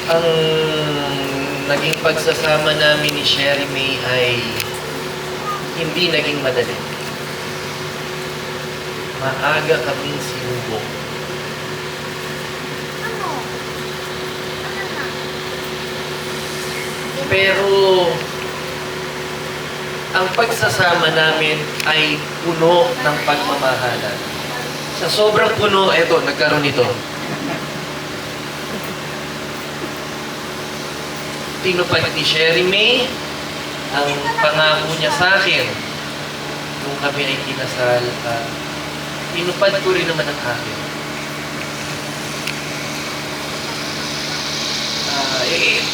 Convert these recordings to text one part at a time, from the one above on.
Ang naging pagsasama namin ni Sherry May ay hindi naging madali. Maaga kaming sinubok. Pero ang pagsasama namin ay puno ng pagmamahalan. Sa sobrang puno, eto, nagkaroon ito. Tinupad ni Sherry May ang pangako niya sa akin nung kami ay kinasal. Tinupad ko rin naman ang akin.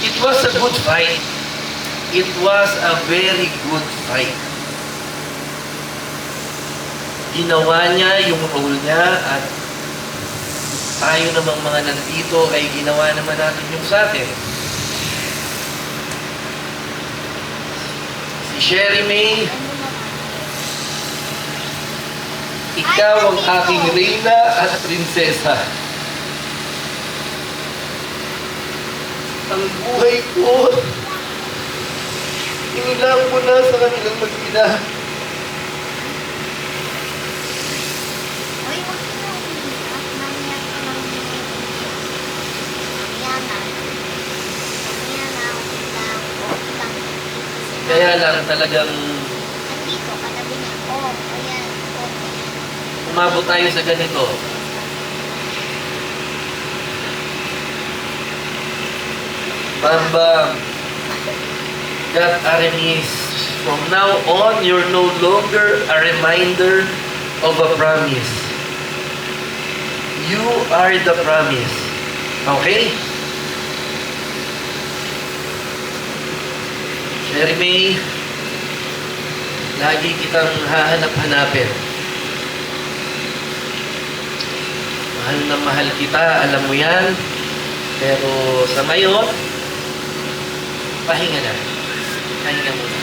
It was a good fight. It was a very good fight. Ginawa niya yung role niya at tayo namang mga nandito ay ginawa naman natin yung sa atin. Si Sherry May, ikaw ang aking reyna at prinsesa. Ang buhay ko, inilang mo na sa kanilang mag-ina. Kaya lang talagang umabot tayo sa ganito. Bam, God Aramis, from now on, you're no longer a reminder of a promise. You are the promise. Okay? Sherry May, lagi kitang hahanap-hanapin. Mahal na mahal kita, alam mo yan. Pero sa ngayon, pahinga na. Pahinga muna.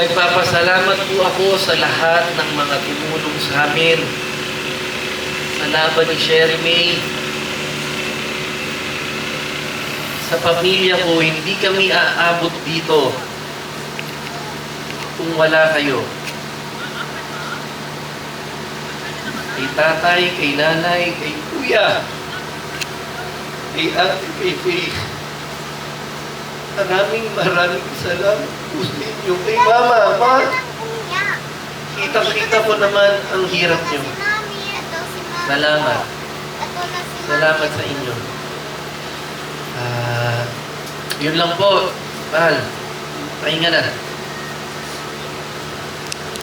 Nagpapasalamat po ako sa lahat ng mga tumulong sa amin sa laban ni Sherry May. Sa pamilya ko, hindi kami aabot dito kung wala kayo. Kay tatay, kay nanay, kay kuya, kay ate, kay Faith. Maraming salamat po sa inyo. Kay mama, kita-kita ko naman ang hirap niyo. Salamat. Salamat sa inyo. Yun lang po. Mahal. Pahinga na.